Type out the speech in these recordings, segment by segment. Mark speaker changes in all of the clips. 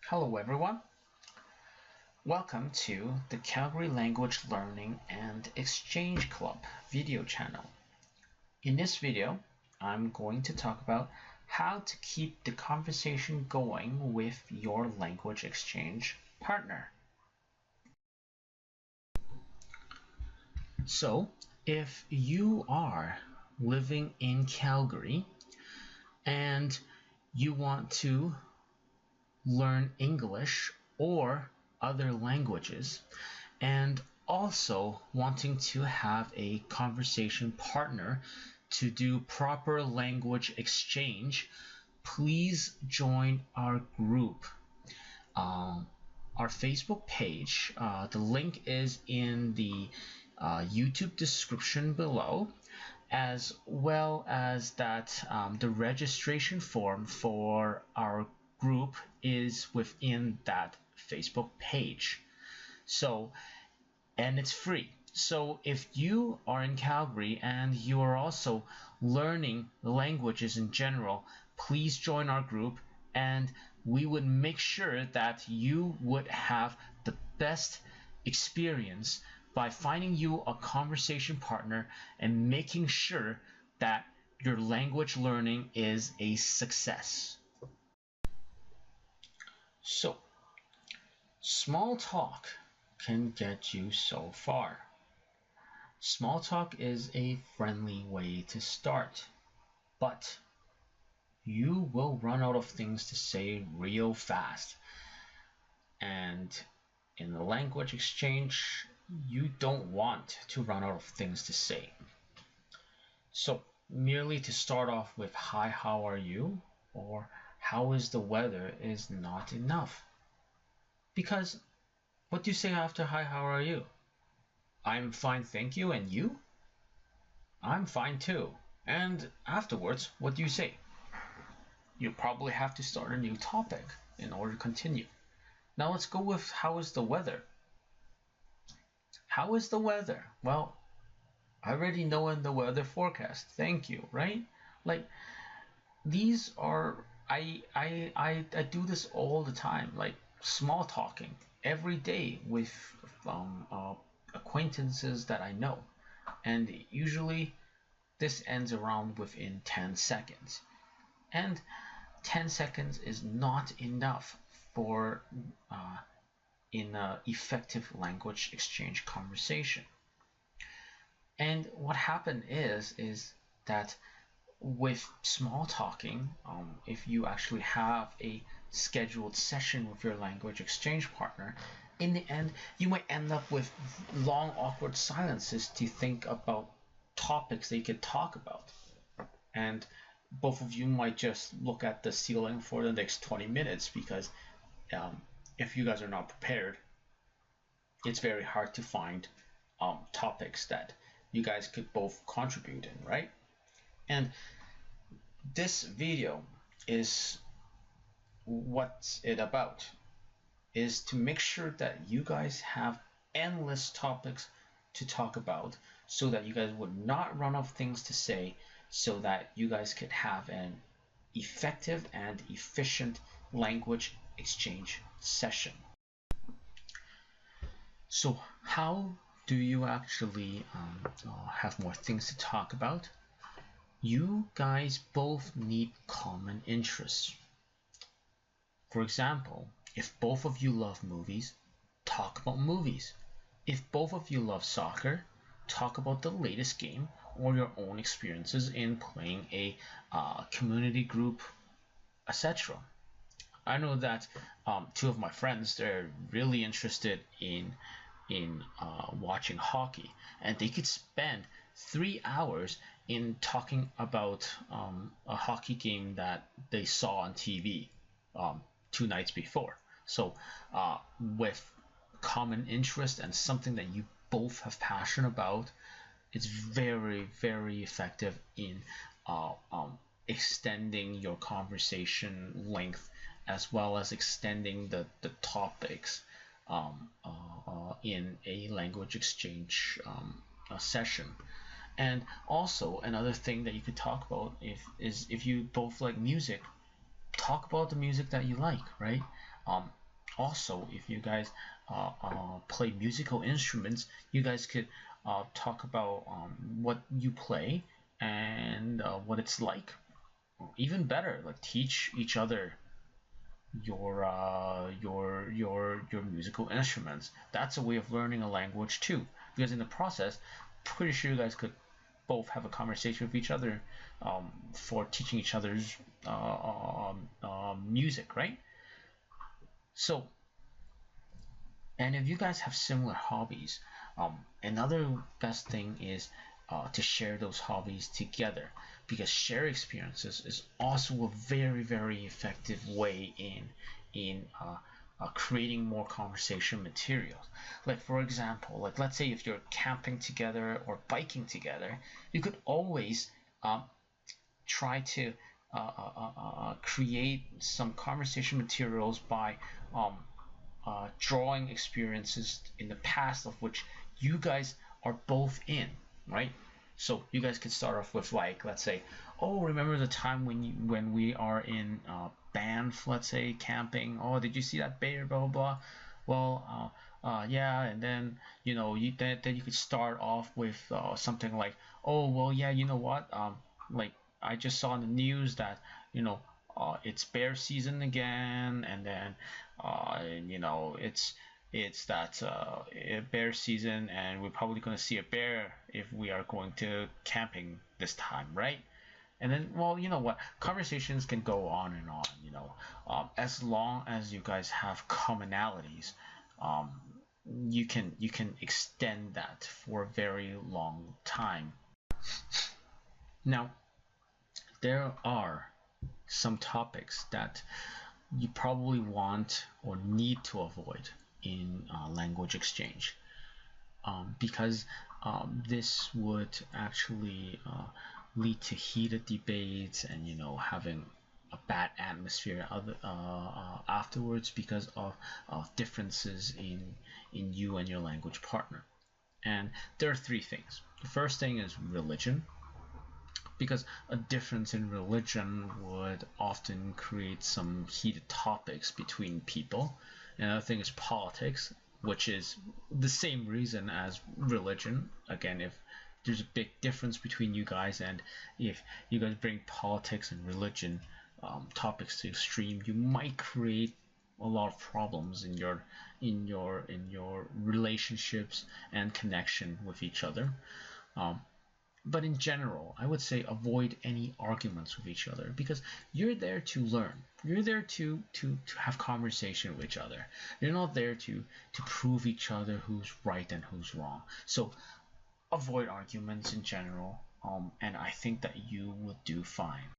Speaker 1: Hello everyone, welcome to the Calgary Language Learning and Exchange Club video channel. In this video, I'm going to talk about how to keep the conversation going with your language exchange partner. So, if you are living in Calgary and you want to learn English or other languages, and also wanting to have a conversation partner to do proper language exchange, please join our group. Our Facebook page, the link is in the YouTube description below, as well as that the registration form for our group is within that Facebook page. And it's free. So if you are in Calgary and you are also learning languages in general, please join our group and we would make sure that you would have the best experience by finding you a conversation partner and making sure that your language learning is a success. So, small talk can get you so far. Small talk is a friendly way to start, but you will run out of things to say real fast. And in the language exchange, you don't want to run out of things to say. So merely to start off with hi, how are you? Or how is the weather is not enough. Because what do you say after hi, how are you? I'm fine, thank you, and you? I'm fine too. And afterwards, what do you say? You probably have to start a new topic in order to continue. Now let's go with how is the weather? How is the weather? Well, I already know in the weather forecast. Thank you, right? Like these are I do this all the time, like small talking every day with acquaintances that I know, and usually this ends around within 10 seconds, and 10 seconds is not enough for in an effective language exchange conversation. And what happened is that with small talking, if you actually have a scheduled session with your language exchange partner, in the end, you might end up with long, awkward silences to think about topics that you could talk about. And both of you might just look at the ceiling for the next 20 minutes because if you guys are not prepared, it's very hard to find topics that you guys could both contribute in, right? And this video is what's it about, is to make sure that you guys have endless topics to talk about so that you guys would not run out of things to say, so that you guys could have an effective and efficient language exchange session. So how do you actually have more things to talk about? You guys both need common interests. For example, if both of you love movies, talk about movies. If both of you love soccer, talk about the latest game or your own experiences in playing a community group, etc. I know that two of my friends, they're really interested in watching hockey, and they could spend 3 hours in talking about a hockey game that they saw on TV 2 nights before. So with common interest and something that you both have passion about, it's very, very effective in extending your conversation length, as well as extending the topics in a language exchange session. And also another thing that you could talk about if you both like music, talk about the music that you like, right? Um, Also, if you guys play musical instruments, you guys could talk about what you play and what it's like. Even better, like teach each other your musical instruments. That's a way of learning a language too, because in the process, pretty sure you guys could both have a conversation with each other for teaching each other's music, right? So, and if you guys have similar hobbies, another best thing is to share those hobbies together, because share experiences is also a very very effective way in creating more conversation materials. Like for example, like let's say if you're camping together or biking together, you could always um, try to create some conversation materials by um, drawing experiences in the past of which you guys are both in, right? So you guys could start off with like, let's say, oh, remember the time when we are in Banff, let's say, camping? Oh, did you see that bear? Blah blah blah. Well, yeah, and then then you could start off with something like, oh, well, yeah, you know what? Like I just saw in the news that you know it's bear season again, and then it's that bear season, and we're probably going to see a bear if we are going to camping this time, right? And then, well, you know what? Conversations can go on and on, as long as you guys have commonalities. Um, you can extend that for a very long time. Now, there are some topics that you probably want or need to avoid in language exchange, because this would actually lead to heated debates and having a bad atmosphere afterwards because of differences in you and your language partner. And there are three things. The first thing is religion, because a difference in religion would often create some heated topics between people. Another thing is politics, which is the same reason as religion. Again, if there's a big difference between you guys, and if you guys bring politics and religion topics to extreme, you might create a lot of problems in your relationships and connection with each other. Um, but in general, I would say avoid any arguments with each other, because you're there to learn. You're there to have conversation with each other. You're not there to prove each other who's right and who's wrong. So avoid arguments in general, and I think that you will do fine.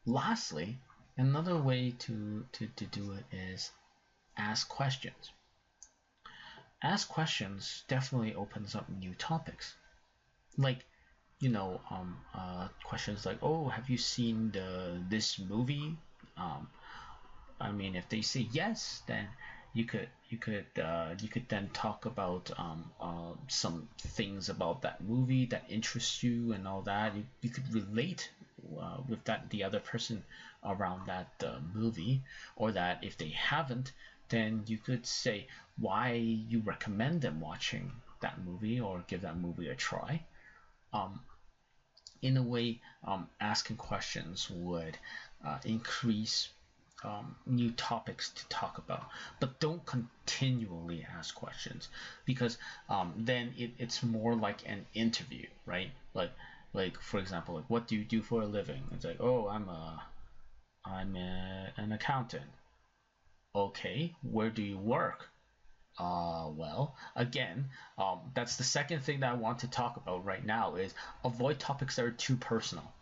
Speaker 1: Lastly, another way to do it is ask questions. Ask questions definitely opens up new topics. Like questions like, oh, have you seen this movie? um, I mean, if they say yes, then you could then talk about some things about that movie that interests you and all that. You could relate with that the other person around that movie, or that if they haven't, then you could say why you recommend them watching that movie or give that movie a try. Um, in a way, asking questions would increase new topics to talk about, but don't continually ask questions, because then it's more like an interview, right? Like for example, like, what do you do for a living? It's like, oh, an accountant. Okay, where do you work? Well, again, that's the second thing that I want to talk about right now is avoid topics that are too personal.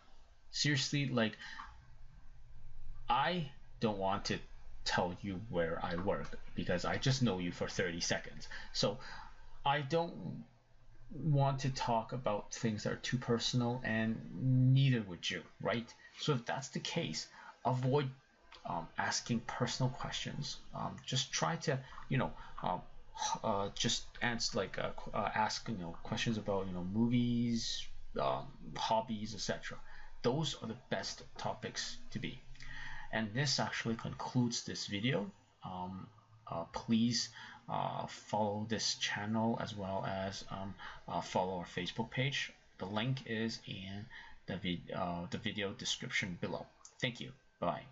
Speaker 1: Seriously, like, I don't want to tell you where I work because I just know you for 30 seconds. So I don't want to talk about things that are too personal, and neither would you, right? So if that's the case, avoid asking personal questions. Just try to, um, just answer ask questions about movies, hobbies, etc. those are the best topics to be. And this actually concludes this video. Please follow this channel as well as follow our Facebook page. The link is in the video description below. Thank you. Bye.